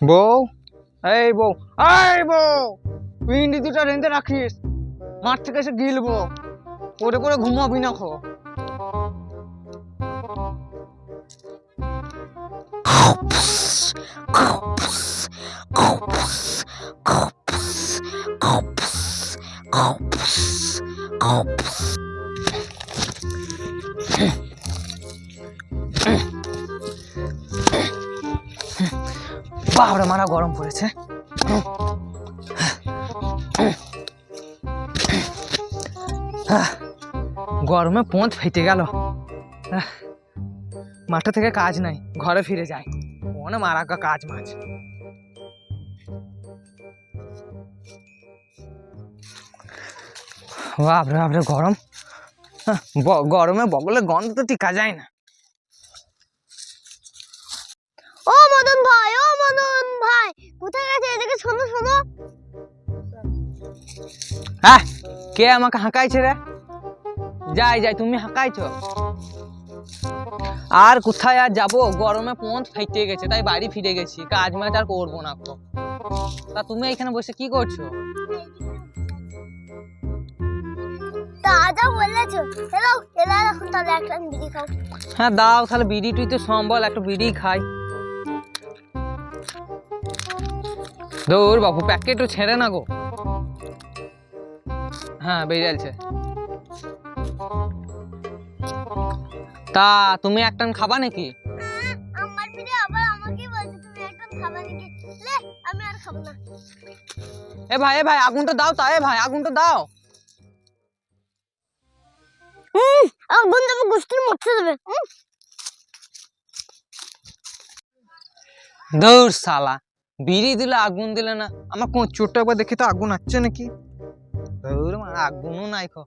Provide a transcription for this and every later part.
বউ, এই বউ, এই বউ, পিন্ডি দুটা রেঁধে রাখিস, মাঠ থেকে এসে গিলবো, পরে পরে ঘুমাবি না খো। বাপরে মারা গরম পড়েছে। গরমে পোঁত ফেটে গেল। মাঠে থেকে কাজ নাই, ঘরে ফিরে যাই, মনে মারা কাজ মাছ। বাপরে বাপরে গরম, গরমে বগলে গন্ধ তো টিকা যায় না। ও মদন ভাই, ও মদন ভাই, কোথায় গেছে? এদিকে শোনো শোনো। হ্যাঁ, কে আমাকে হাঁকাইছে রে? যাই যাই, তুমি হাঁকাইছো? আর কোথায় আর যাবো, গরমে পোঁত ফেটে গেছে, তাই বাড়ি ফিরে গেছি, কাজ মাজ আর করবো না। তা তুমি এখানে বসে কি করছো? তা যা বলেছো, হ্যালো এলা এখন তাহলে একটা বিড়ি খাও। হ্যাঁ দাও, তাহলে বিড়ি তুই তো সম্বল, একটা বিড়ি খাই। দৌড় বাবু, প্যাকেটও ছেড়ে না গো। হ্যাঁ বেরিয়েছে। তা তুমি একটা খাবা নাকি? আমার বিড়ি আবার আমাকে বলছে তুমি একটা খাবা নাকি? লে আমি আর খাবো না। এ ভাই, এ ভাই, আগুনটা দাও, তা এ ভাই আগুনটা দাও। আগুন দেবো, গোষ্ঠীর মরতে দেবে। দৌড় শালা, বিড়ি দিলে আগুন দিলে না, আমার কোন চোরটা একবার দেখি তো আগুন আসছে নাকি। দৌড় মারা, আগুনও নাই খো।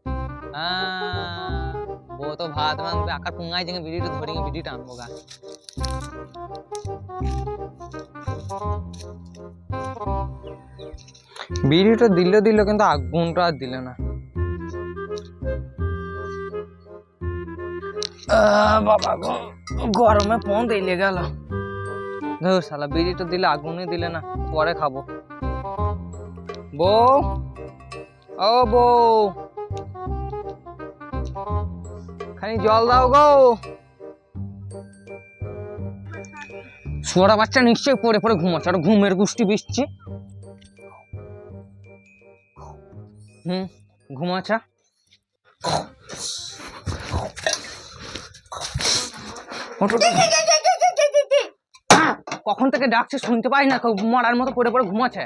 বউ তো ভাত রাঁধবে, আকার পুঙ্গাই যেন বিড়িটা ধরে বিড়িটা আনবো গা। বিড়িটা দিল কিন্তু আগুনটা আর দিলে না। বাবা গো, গরমে পোঁত এলে গেল। ধর শালা, বিড়িটা দিলে আগুনই দিলে না, পরে খাবো। বউ, ও বউ, খানি জল দাও গো। ছোড়া বাচ্চা নিশ্চয়ই পড়ে পড়ে ঘুমাচ্ছে, আর ঘুমের গুষ্টি বিশছে। ঘুমাচ্ছা। কখন থেকে ডাকছে শুনতে পাই না, মরার মতো পড়ে পড়ে ঘুমাচ্ছে।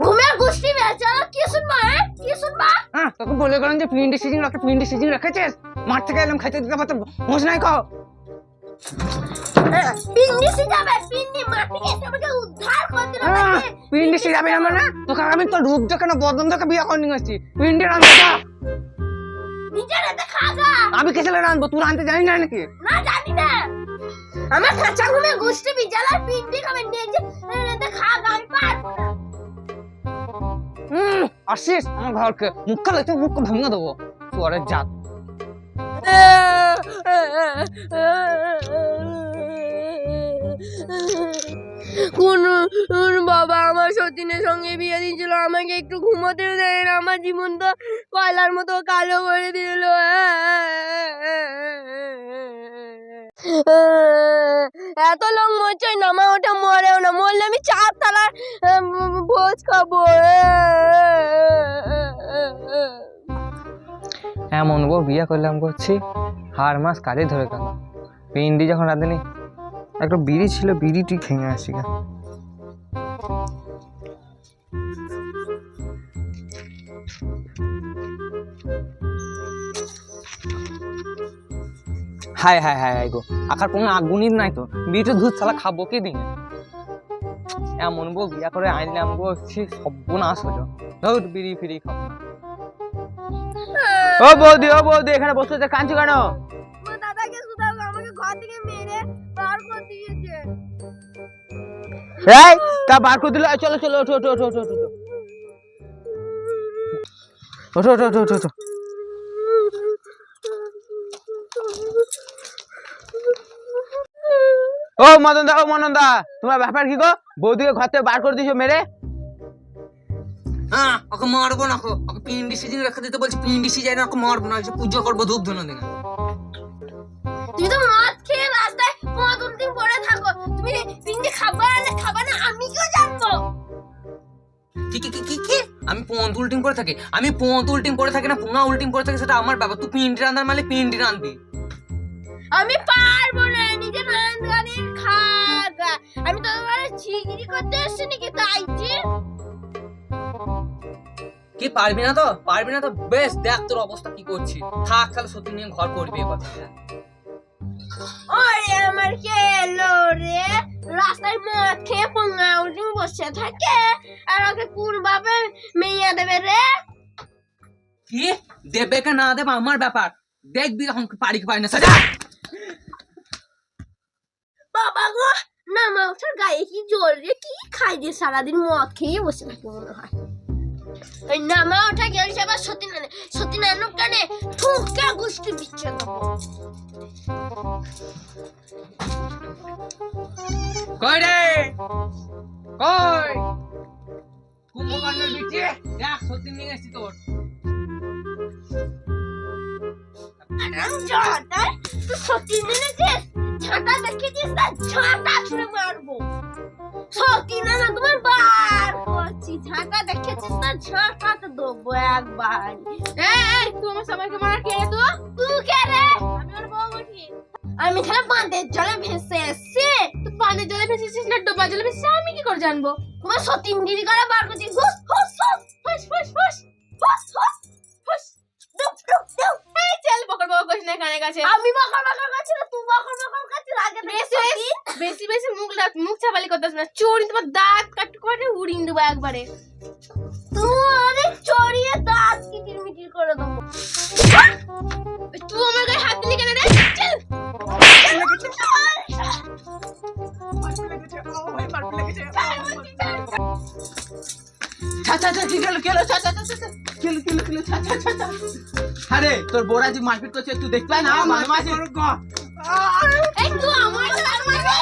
ঘুমের গোষ্ঠী বেচারা কি শুনবা? কি শুনবা? হ্যাঁ, তোকে বলে গেলাম যে পিন্ডি সিজিং রেখেছিস, মাঠ থেকে এলাম, খাইতে দিতে পারতো হোস নাই খাও। পিন্ডি সিজাবে, পিন্ডি মাটি এসে আমাকে উদ্ধার করে দিল নাকি? পিন্ডি সিজাবে না মানে? তোকে আমি তো রূপ দেখে না বদন দেখে বিয়ে করে নিয়ে আসছি। পিন্ডি রাঁধবো না, নিজের হাতে খাগা। আমি কেসে রাঁধবো, তুই রাঁধতে জানি না নাকি? না জানি না, আমার কাঁচা ঘুমের গোষ্ঠী বিজালা পিন্ডি খাবে নিজে হাতে খাগা, আমি পারবো না। আসিস আমার ঘরকে, মুখটা লাগছে, মুখকে ভেঙে দেবো তোরে জাত। কোন বাবা আমার সতীনের সঙ্গে বিয়ে দিয়েছিল, আমাকে একটু ঘুমোতেও দেয় না, আমার জীবনটা কয়লার মতো কালো করে দিল। এত লোক মরছে, নামা ওটা মরেও না, মরলে আমি 4 তলার ভোজ খাবো। এমন বউ বিয়ে করলাম করছি, হার মাস কাজে ধরে গেল। পিন্ডি যখন রাঁধেনি, একটা বিড়ি ছিল, বিড়িটি খেয়ে আসি গা। হায় হায় হায় হায় গো, আকার কোনো আগুনই নাই তো, বিড়িটা দুধ শালা খাবো কি দিন। এমন বউ বিয়া করে আনলাম গো, সর্বনাশ হলো। ধর বিড়ি ফিরি খাবো না। ও বৌদি, ও বৌদি, এখানে বসে কাঁদছো কেন? দাদাকে শুধাও, আমাকে ঘর থেকে মেরে বার করে দিয়েছে। এই তা বার করে দিল, চলো চলো, ওঠো ওঠো ওঠো ওঠো ওঠো ওঠো ওঠো ওঠো ওঠো ওঠো। ও মদন দা তোমার ব্যাপার কি গো? বৌদিকে ঘর থেকে বার করে দিয়েছো মেরে। হ্যাঁ, ওকে মারবো না, ওকে পিন্ডি সিজিয়ে রেখে দিতে বলছি, পিন্ডি সিজাই না, ওকে মারবো না, এসে পুজো করবো ধূপ ধুনো দিনে। তুমি তো মদ খেয়ে রাস্তায় মদ উল্টি পড়ে থাকো, তুমি পিন্ডি খাবা না আমি কেউ জানবো? কি আমি পোঁত উল্টিং করে থাকি? আমি পোঁত উল্টিং করে থাকি না পোঙা উল্টিং করে থাকি, সেটা আমার ব্যাপার। তুই পিন্ডি রান্নার মানে পিন্ডি রাঁধবি। আমি পারবো না, নিজে রান্নার খাগা। আমি তো তোমার চিংড়ি করতে এসেছি নাকি তাই যে? কি পারবি না তো? বেশ, দেখ তোর অবস্থা কি করছি। থাক, তাহলে সত্যি নিয়ে ঘর করবি এবার। ওরে আমার কে এলো রে, রাস্তায় মদ খেয়ে পোঙা উল্টি বসে থাকে, আর ওকে কোন বাপে মেয়ে দেবে রে? কি দেবে কে না দেবে আমার ব্যাপার, দেখবি এখন পারি কি পারি না। সাজা বাবা গো, নামা ওঠার গায়ে কি জোর রে, কি খাই দিয়ে সারাদিন মদ খেয়ে বসে থাকে মনে হয়। ওই নামা ওঠা গেল আবার সতীনারায়ণ কানে ঠুকে গুষ্টি বিচ্ছে দেবো। কই রে, কই কুম্ভকর্ণের বিটি? দেখ সত্যি নিয়ে এসেছি তোর। তুই সত্যি নিয়েছিস? ঝাঁটা দেখেছিস না? ঝাঁটা ছুঁড়ে মারবো। সত্যি না তোমার বার করছি, ঝাঁটা দেখেছিস না? ঝাঁটা তো দেবো একবার। তুই আমার সবাইকে মারা কে রে? তুই কে রে? আমি ওর বউ বলি। আমি তাহলে বাঁধের জলে ভেসে এসছি। তুই বাঁধের জলে ভেসেছিস না ডোবা জলে ভেসেছিস আমি কি করে জানবো? তোমার সতীনগিরি করে বার করছি। হুস হুস হুস হুস হুস হুস হুস হুস হুস ডুব ডুব ডুব। এই চল বকর বকর করিস না কানে কাছে। আমি বকর বকর করছি না, তুই বকর বকর করছিস। আগে বেশি মুখ চাপালি করতেছ না, চোরি তোমার দাঁত কাট করে উড়িয়ে দেবো একবারে। তুই চড়িয়ে দাঁত কিটির মিটির করে দেবো। তুই আমার গায়ে হাত দিলি কেন রে? চল আরে তোর বোরা যে মারপিট করছে তুই দেখতে না? মাঝে এই তুই আমার গায়ে মারবি?